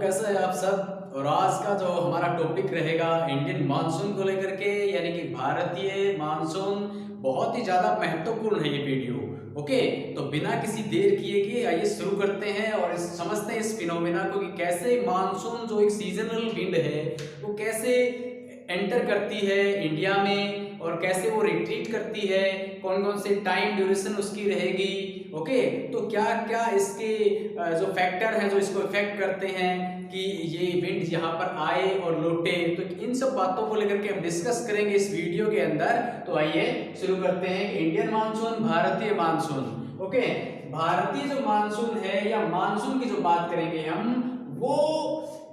कैसे हैं आप सब। और आज का जो हमारा टॉपिक रहेगा इंडियन मानसून को लेकर के, यानी कि भारतीय मानसून। बहुत ही ज़्यादा महत्वपूर्ण है ये वीडियो। ओके, तो बिना किसी देर किए कि आइए शुरू करते हैं और समझते हैं इस फिनोमेना को कि कैसे मानसून जो एक सीजनल विंड है वो कैसे एंटर करती है इंडिया में और कैसे वो रिट्रीट करती है, कौन कौन से टाइम ड्यूरेशन उसकी रहेगी। ओके, तो क्या क्या इसके जो फैक्टर हैं जो इसको इफेक्ट करते हैं कि ये विंड यहाँ पर आए और लौटे, तो इन सब बातों को लेकर के हम डिस्कस करेंगे इस वीडियो के अंदर। तो आइए शुरू करते हैं। इंडियन मानसून, भारतीय मानसून। ओके, भारतीय जो मानसून है या मानसून की जो बात करेंगे हम, वो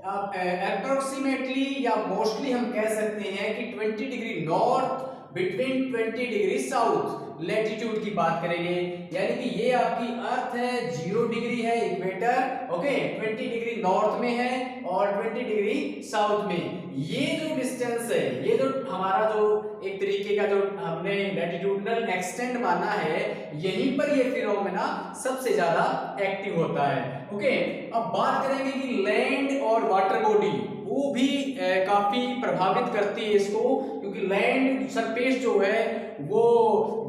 अप्रोक्सीमेटली या मोस्टली हम कह सकते हैं कि 20 degree north between 20 degree south latitude की बात करेंगे। यानी कि ये आपकी अर्थ है 0 डिग्री है इक्वेटर। ओके, 20 डिग्री नॉर्थ में है और 20 डिग्री साउथ में। ये जो डिस्टेंस है, ये जो हमारा जो एक तरीके का जो हमने लैटिट्यूडनल एक्सटेंट माना है, यहीं पर ये फिनोमेना सबसे ज्यादा एक्टिव होता है। ओके, अब बात करेंगे कि लैंड और वाटर बॉडी वो भी काफी प्रभावित करती है इसको, क्योंकि लैंड सरफेस जो है वो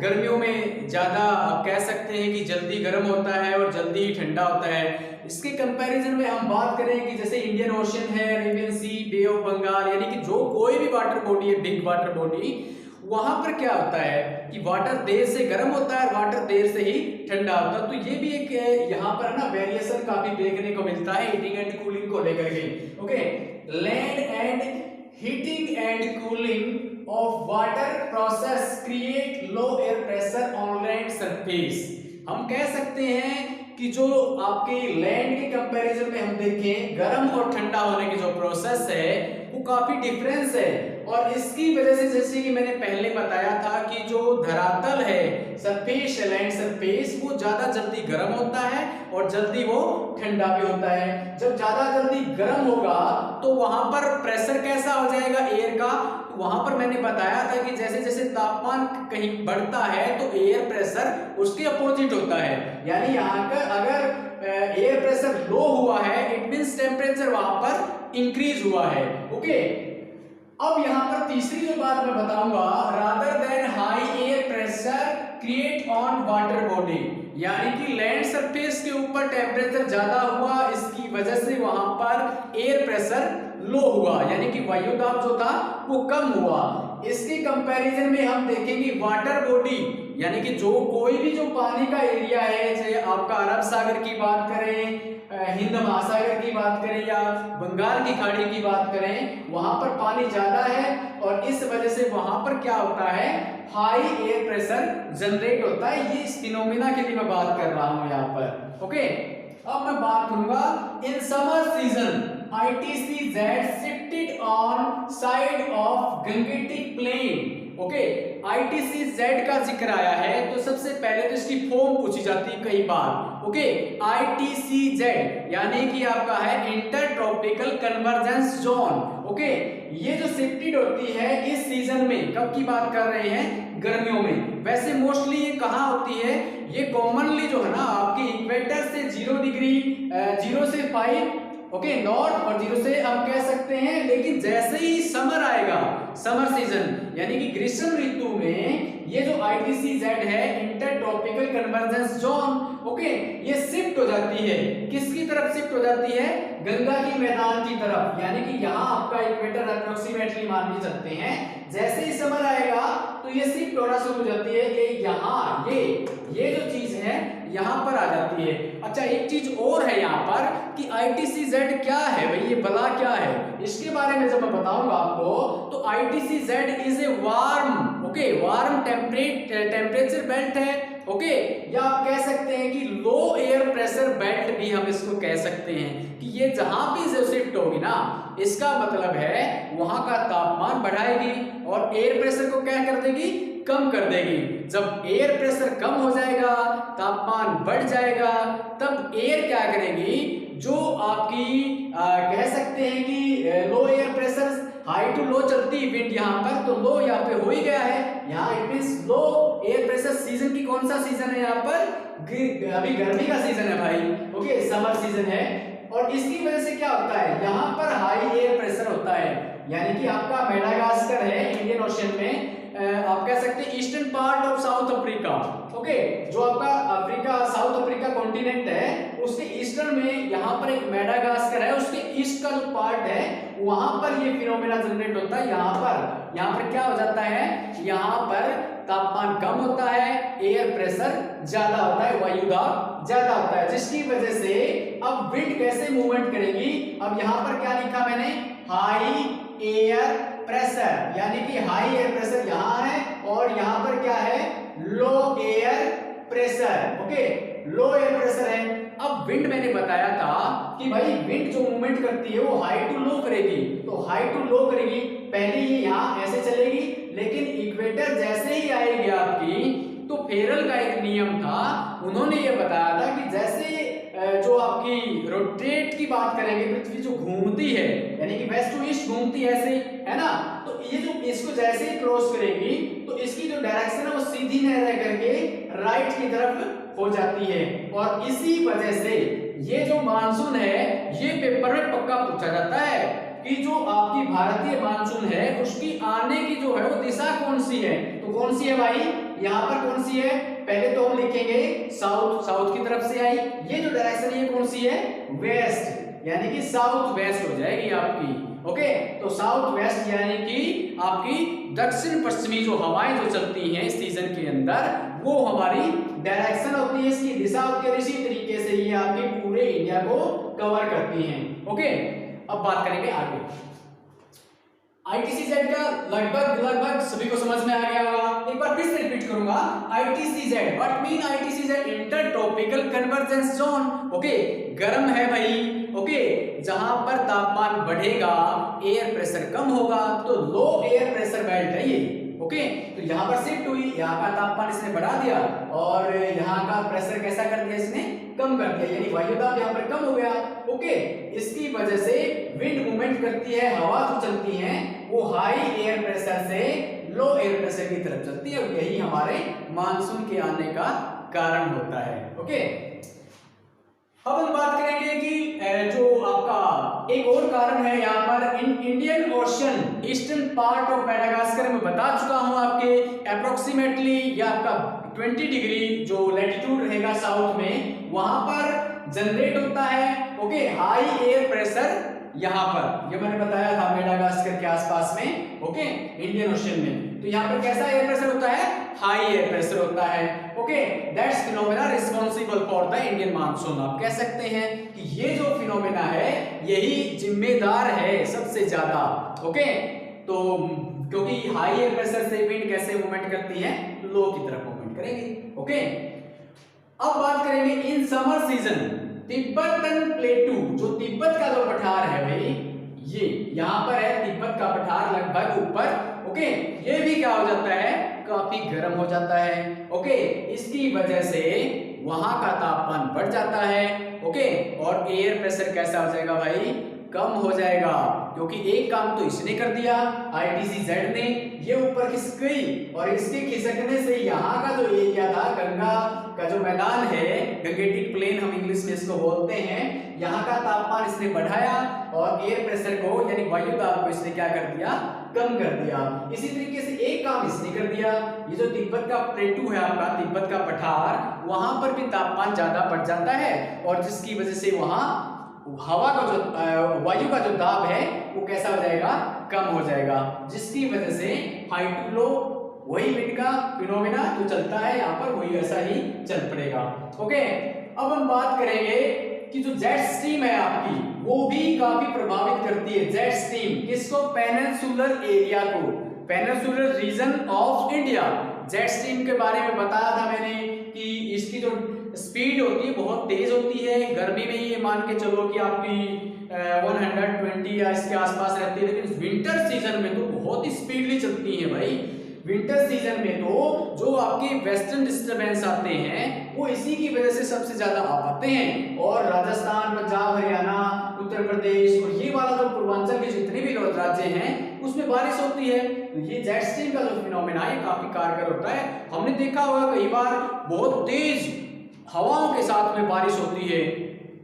गर्मियों में ज्यादा आप कह सकते हैं कि जल्दी गर्म होता है और जल्दी ही ठंडा होता है। इसके कंपैरिजन में हम बात करें कि जैसे इंडियन ओशन है, Arabian Sea, Bay of Bengal, यानी कि जो कोई भी वाटर बॉडी है, बिग वाटर बॉडी, वहां पर क्या होता है कि वाटर देर से गर्म होता है, वाटर देर से ही ठंडा होता है। तो ये भी एक यहाँ पर ना वेरिएशन काफी देखने को मिलता है हीटिंग एंड कूलिंग को लेकर के। Okay, land and heating and cooling of water process create low air pressure on land surface. हम कह सकते हैं कि जो आपके लैंड के कंपैरिजन में हम देखें, गर्म और ठंडा होने की जो प्रोसेस है वो काफी डिफरेंस है। और इसकी वजह से जैसे कि मैंने पहले बताया था कि जो धरातल है, सरफेस, लैंड सरफेस, वो ज्यादा जल्दी गर्म होता है और जल्दी वो ठंडा भी होता है। जब ज्यादा जल्दी गर्म होगा तो वहां पर प्रेशर कैसा हो जाएगा एयर का, वहां पर मैंने बताया था कि जैसे जैसे तापमान कहीं बढ़ता है तो एयर प्रेशर उसके अपोजिट होता है। यानी यहाँ का अगर एयर प्रेशर लो हुआ है, इट मींस टेम्परेचर वहां पर इंक्रीज हुआ है। ओके, अब यहां पर तीसरी जो बात मैं बताऊंगा, rather than high air pressure create on water body, यानी कि लैंड सरफेस के ऊपर टेम्परेचर ज्यादा हुआ, इसकी वजह से वहां पर एयर प्रेशर लो हुआ, यानी कि वायु दाब जो था वो कम हुआ। इसके कंपैरिजन में हम देखेंगे वाटर बॉडी, यानी कि जो कोई भी जो पानी का एरिया है, चाहे आपका अरब सागर की बात करें, हिंद महासागर की बात करें या बंगाल की खाड़ी की बात करें, वहां पर पानी ज्यादा है और इस वजह से वहां पर क्या होता है, हाई एयर प्रेशर जनरेट होता है। ये इस फिनोमेना के लिए मैं बात कर रहा हूं यहाँ पर। ओके, अब मैं बात करूंगा in summer season ITCZ shifted on side of Gangetic Plain। Okay, ITCZ का जिक्र आया है तो सबसे पहले तो इसकी फॉर्म पूछी जाती है कई बार। ओके, ITCZ यानी कि आपका है inter tropical convergence zone. Okay, ये जो शिफ्टेड होती है इस सीजन में, कब की बात कर रहे हैं, गर्मियों में। वैसे मोस्टली ये कहाँ होती है, ये कॉमनली जो है ना आपके इक्वेटर से 0 डिग्री 0 से 5 ओके नॉर्थ और 0 से हम कह सकते हैं। लेकिन जैसे ही समर आएगा, समर सीजन यानी कि ग्रीष्म ऋतु में, ये जो ITCZ है inter tropical convergence zone, okay, ये शिफ्ट हो जाती है। किसकी तरफ शिफ्ट हो जाती है, गंगा की मैदान की तरफ। यानी कि यहाँ आपका इक्वेटर अप्रोक्सीमेटली मान भी सकते हैं। जैसे ही समर आएगा तो ये शिफ्ट होना शुरू हो जाती है कि यहाँ ये जो चीज है यहाँ पर आ जाती है। अच्छा, एक चीज और है यहाँ पर कि ITCZ क्या है भाई, ये बला क्या है, इसके बारे में जब मैं बताऊंगा आपको, तो ITCZ is a warm, okay, warm temperature belt है। ओके, या आप कह सकते हैं कि लो एयर प्रेशर बेल्ट भी हम इसको कह सकते हैं कि ये जहां भी जो शिफ्ट होगी ना, इसका मतलब है वहां का तापमान बढ़ाएगी और एयर प्रेशर को क्या कर देगी, कम कर देगी। जब एयर प्रेशर कम हो जाएगा, तापमान बढ़ जाएगा, तब एयर क्या करेगी, जो आपकी कह सकते हैं कि लो air pressure, high to low चलती है विंड यहाँ पर, तो लो यहाँ पे हो ही गया है। यहाँ it means low air pressure season की कौन सा सीजन है यहाँ पर, अभी गर्मी का सीजन है भाई। ओके, समर सीजन है। और इसकी वजह से क्या होता है, यहाँ पर हाई एयर प्रेशर होता है, यानी कि आपका मेडागास्कर है इंडियन ओशन में, आप कह सकते हैं eastern part of south Africa, okay, जो आपका अफ्रीका साउथ अफ्रीका कॉन्टिनेंट है उसके ईस्टर्न में यहाँ पर एक मेडागास्कर है, उसके ईस्ट का जो पार्ट है वहां पर ये फिनोमेना जनरेट होता है। यहाँ पर क्या हो जाता है, यहाँ पर तापमान कम होता है, एयर प्रेशर ज्यादा होता है, वायु दाब ज्यादा होता है, जिसकी वजह से अब विंड कैसे मूवमेंट करेगी। अब यहाँ पर क्या लिखा मैंने, हाई एयर प्रेशर, यानी कि हाई एयर प्रेशर यहाँ है और यहाँ पर क्या है, लो एयर प्रेशर, ओके, लो एयर प्रेशर है। अब विंड मैंने बताया था कि भाई विंड जो मूवमेंट करती है वो हाई टू लो करेगी, तो हाई टू लो करेगी, पहले ये यहाँ ऐसे चलेगी, लेकिन इक्वेटर जैसे ही आएगी आपकी, तो फेरल का एक नियम था, उन्होंने ये बताया था कि जैसे जो आपकी रोटेट की बात करेंगे, पृथ्वी जो घूमती है यानी कि वेस्ट टू ईस्ट घूमती है ऐसे, है ना, तो ये जो इसको जैसे ही क्रॉस करेगी तो इसकी जो डायरेक्शन है वो सीधी न रह करके राइट की तरफ हो जाती है, और इसी वजह से ये जो मानसून है ये पेपर में पक्का पूछा जाता है कि जो आपकी भारतीय मानसून है उसकी आने की जो है वो दिशा कौन सी है, तो कौन सी है भाई, यहाँ पर कौन सी है, पहले तो हम लिखेंगे साउथ, साउथ की तरफ से आई, ये जो डायरेक्शन है ये कौन सी है, वेस्ट, यानी कि साउथ वेस्ट हो जाएगी आपकी, ओके, तो साउथ वेस्ट यानी कि आपकी दक्षिण पश्चिमी जो हवाएं जो चलती हैं इस सीजन के अंदर वो हमारी डायरेक्शन होती है, इसकी दिशा होती है, इसी तरीके से ये आपके पूरे इंडिया को कवर करती हैं, ओके। अब बात करेंगे आगे, ITCZ का लगभग सभी को समझ में आ गया होगा, एक बार फिर से रिपीट करूंगा, ITCZ what mean ITCZ, inter tropical convergence zone, okay, गर्म है भाई, ओके, जहां पर तापमान बढ़ेगा एयर प्रेशर कम होगा, तो लो एयर प्रेशर बेल्ट है ये, ओके, तो यहाँ पर शिफ्ट हुई, यहाँ का तापमान इसने बढ़ा दिया और यहाँ का प्रेशर कैसा कर दिया इसने, कम कर दिया, यानी वायु दाब यहाँ पर कम हो गया, ओके, इसकी वजह से विंड मूवमेंट करती है, हवा जो चलती है वो हाई एयर प्रेशर से लो एयर प्रेशर की तरफ चलती है, और यही हमारे मानसून के आने का कारण होता है, ओके। अब हम बात करेंगे कि जो आपका एक और कारण है यहाँ पर Indian ocean eastern part of Madagascar में बता चुका हूं आपके, अप्रोक्सीमेटली ये आपका 20 डिग्री जो लैटिट्यूड रहेगा साउथ में वहां पर जनरेट होता है, ओके, हाई एयर प्रेशर यहाँ पर, ये मैंने बताया था मेडागास्कर के आसपास में, ओके, इंडियन ओशन में, तो यहाँ पर कैसा एयर प्रेशर होता है, हाई एयर प्रेशर होता है, okay, that's phenomena responsible for the Indian monsoon. आप कह सकते हैं कि ये जो फिनोमेना है यही जिम्मेदार है सबसे ज्यादा, ओके, तो क्योंकि हाई एयर प्रेशर से विंड कैसे मूवमेंट करती है, लो की तरफ मूवमेंट करेगी, ओके। अब बात करेंगे इन समर सीजन तिब्बतन प्लेटू, जो तिब्बत का जो पठार है भाई, ये यहाँ पर है तिब्बत का पठार लगभग ऊपर, ओके, ये भी क्या हो जाता है, काफी गर्म हो जाता है, ओके, इसकी वजह से वहां का तापमान बढ़ जाता है, ओके, और एयर प्रेशर कैसा हो जाएगा भाई, कम हो जाएगा, क्योंकि एक काम तो इसने कर दिया ITCZ ने, ये ऊपर खिसक गई और इसके खिसकने से यहाँ का जो एरिया था, गंगा का जो मैदान है, गंगेटिक प्लेन हम इंग्लिश में इसको बोलते हैं, यहाँ का तापमान इसने बढ़ाया और एयर प्रेशर को यानी वायु दाब को इसने क्या कर दिया, कम कर दिया। इसी तरीके से एक काम इसने कर दिया, ये जो तिब्बत का प्लेटू है आपका, तिब्बत का पठार, वहां पर भी तापमान ज्यादा बढ़ जाता है और जिसकी वजह से वहां हवा का जो वायु का जो दाब है वो कैसा हो जाएगा, कम हो जाएगा, जिसकी वजह से हाई टू लो वही विंड का फिनोमेना जो चलता है यहाँ पर वही ऐसा ही चल पड़ेगा, ओके। अब हम बात करेंगे कि जो जेट स्ट्रीम है आपकी वो भी काफी प्रभावित करती है, जेट स्ट्रीम किसको, पेनिनसुलर एरिया को, peninsular reason of India. Jet stream के बारे में बताया था मैंने कि इसकी जो स्पीड होती है बहुत तेज होती है, गर्मी में ये मान के चलो कि आपकी 120 या इसके आसपास रहती है, लेकिन विंटर सीजन में तो बहुत ही स्पीडली चलती है भाई। विंटर सीजन में तो जो आपके वेस्टर्न डिस्टर्बेंस आते हैं वो इसी की वजह से सबसे ज्यादा आ पाते हैं, और राजस्थान, पंजाब, हरियाणा, उत्तर प्रदेश और ये वाला जो पूर्वांचल के जितने भी राज्य हैं उसमें बारिश होती है। तो ये जेट स्ट्रीम का जो फिनोमेना है काफी कारगर होता है। हमने देखा होगा कई बार बहुत तेज हवाओं के साथ में बारिश होती है,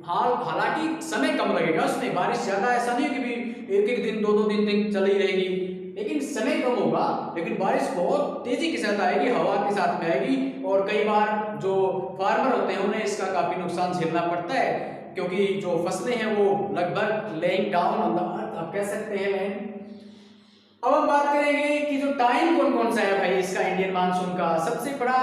हालांकि समय कम लगेगा उसमें, बारिश ज्यादा ऐसा नहीं कि भी एक एक दिन दो दो दिन तक चली रहेगी, लेकिन समय कम होगा, लेकिन बारिश बहुत तेजी के साथ आएगी, हवा के साथ में आएगी। और कई बार जो फार्मर होते हैं उन्हें इसका काफी नुकसान झेलना पड़ता है, क्योंकि जो फसलें हैं वो लगभग laying down on the earth, आप कह सकते हैं लैंड। अब हम बात करेंगे कि जो टाइम कौन कौन सा है भाई इसका इंडियन मानसून का। सबसे बड़ा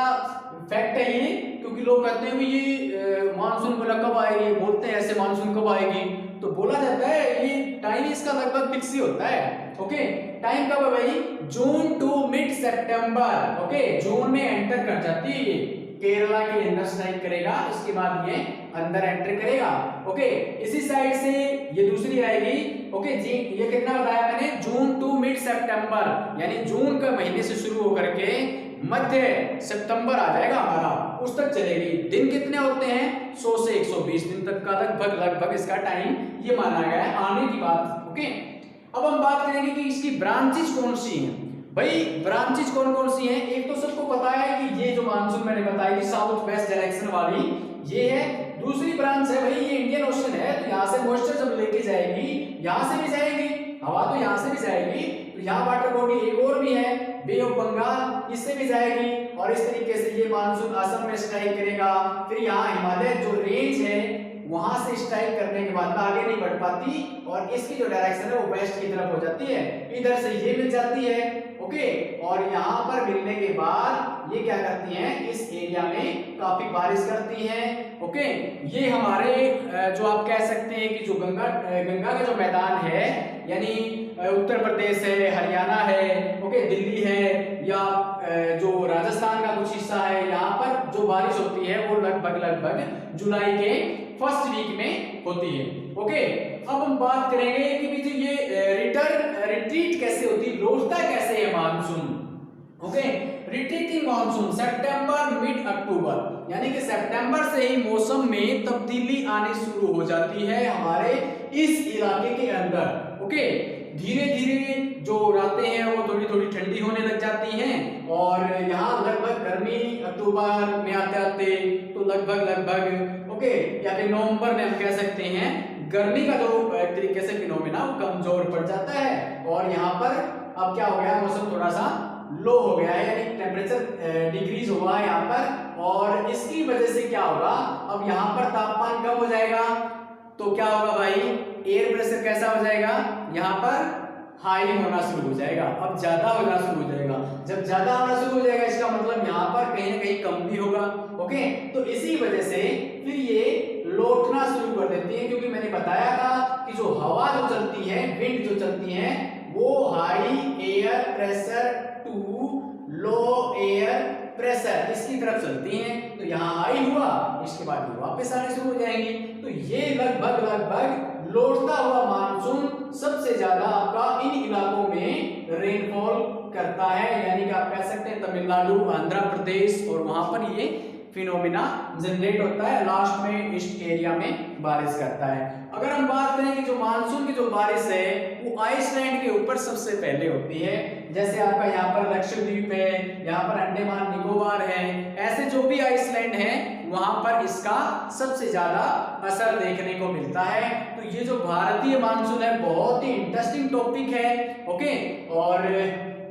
फैक्ट है ये, क्योंकि लोग कहते हैं ये मानसून बोला कब आएगी, बोलते हैं ऐसे मानसून कब आएगी, तो बोला जाता है ये टाइम इसका लगभग फिक्स ही होता है। ओके, टाइम कब है भाई, जून टू मिड सितंबर। ओके, जून में एंटर कर जाती है ये, केरला के अंदर स्ट्राइक करेगा, इसके बाद ये अंदर एंटर करेगा। ओके, इसी साइड से ये दूसरी आएगी। ओके जी, ये कितना बताया मैंने, जून टू मिड सितंबर, यानी जून का महीने से शुरू होकर के मध्य सितंबर आ जाएगा हमारा, उस तक चलेगी। दिन कितने होते हैं, 100 से 120 दिन तक का लगभग इसका टाइम ये माना गया है आने की बात। ओके, अब हम बात करेंगे कि इसकी ब्रांचेज कौन सी हैं। भाई ब्रांचेज कौन कौन सी हैं, एक तो सबको पता है कि ये जो मानसून मैंने बताई थी साउथ वेस्ट डायरेक्शन वाली, ये है। दूसरी ब्रांच है भाई ये इंडियन ओशन है, तो यहाँ से मॉइस्चर जब लेके जाएगी, यहाँ से भी जाएगी हवा, तो यहाँ से भी जाएगी, तो यहाँ वाटर बॉडी एक और भी है बे ऑफ बंगाल, इससे भी जाएगी। और इस तरीके से ये मानसून असम में स्ट्राइक करेगा, फिर यहाँ हिमालय जो रेंज है वहां से स्ट्राइक करने के बाद आगे नहीं बढ़ पाती, और इसकी जो डायरेक्शन है वो वेस्ट की तरफ हो जाती है, इधर से ये मिल जाती है। ओके, और यहाँ पर मिलने के बाद ये क्या करती हैं, इस एरिया में काफी बारिश करती हैं। ओके, ये हमारे जो आप कह सकते हैं कि जो गंगा का जो मैदान है, यानी उत्तर प्रदेश है, हरियाणा है, ओके, दिल्ली है, या जो राजस्थान का कुछ हिस्सा है, यहाँ पर जो बारिश होती है वो लगभग जुलाई के फर्स्ट वीक में होती है। ओके, अब हम बात करेंगे कि जो ये रिट्रीट कैसे होती है, लौटता कैसे है मानसून। ओके, रिट्रीटिंग मानसून सितंबर मिड अक्टूबर, यानी कि सितंबर से ही मौसम में तब्दीली आनी शुरू हो जाती है हमारे इस इलाके के अंदर। ओके, धीरे धीरे जो रातें हैं वो थोड़ी थोड़ी ठंडी होने लग जाती हैं, और यहाँ लगभग गर्मी अक्टूबर में आते तो लगभग ओके, या फिर नवंबर में हम कह सकते हैं गर्मी का जो एक तरीके से फिनोमेना वो कमजोर पड़ जाता है, और यहाँ पर अब क्या हो गया, मौसम थोड़ा सा लो हो गया है, यानी टेम्परेचर डिक्रीज हुआ है यहाँ पर, और इसकी वजह से क्या होगा, अब यहाँ पर तापमान कम हो जाएगा, तो क्या होगा भाई, एयर प्रेशर कैसा हो जाएगा, यहाँ पर हाई होना शुरू हो जाएगा, अब ज्यादा होना शुरू हो जाएगा। जब ज्यादा होना शुरू हो जाएगा इसका मतलब यहाँ पर कहीं ना कहीं कम भी होगा। ओके, तो इसी वजह से फिर ये लौटना शुरू कर देती है, क्योंकि मैंने बताया था कि जो हवा जो चलती है, विंड जो चलती है, वो high air pressure to low air pressure इसकी तरफ चलती हैं, तो यहाँ हाई हुआ, इसके बाद ये वापस आने शुरू हो जाएंगी। तो ये लगभग लौटता हुआ मानसून सबसे ज्यादा आपका इन इलाकों में रेनफॉल करता है, यानी कि आप कह सकते हैं तमिलनाडु, आंध्र प्रदेश, और वहां पर ये फिनोमिना जनरेट होता है, लास्ट में ईस्ट एरिया में बारिश करता है। अगर हम बात करें कि जो मानसून की जो बारिश है वो आइसलैंड के ऊपर सबसे पहले होती है, जैसे आपका यहाँ पर लक्षद्वीप है, यहाँ पर अंडमान निकोबार है, ऐसे जो भी आइसलैंड है वहां पर इसका सबसे ज्यादा असर देखने को मिलता है। तो ये जो भारतीय मानसून है बहुत ही इंटरेस्टिंग टॉपिक है। ओके, और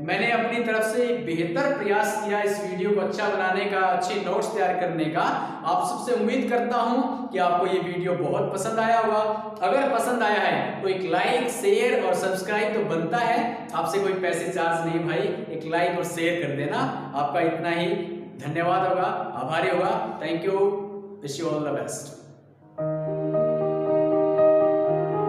मैंने अपनी तरफ से एक बेहतर प्रयास किया इस वीडियो को अच्छा बनाने का, अच्छे नोट्स तैयार करने का। आप सबसे उम्मीद करता हूं कि आपको ये वीडियो बहुत पसंद आया होगा। अगर पसंद आया है तो एक लाइक, शेयर और सब्सक्राइब तो बनता है, आपसे कोई पैसे चार्ज नहीं भाई, एक लाइक और शेयर कर देना, आपका इतना ही धन्यवाद होगा, आभारी होगा। Thank you, wish you all the best.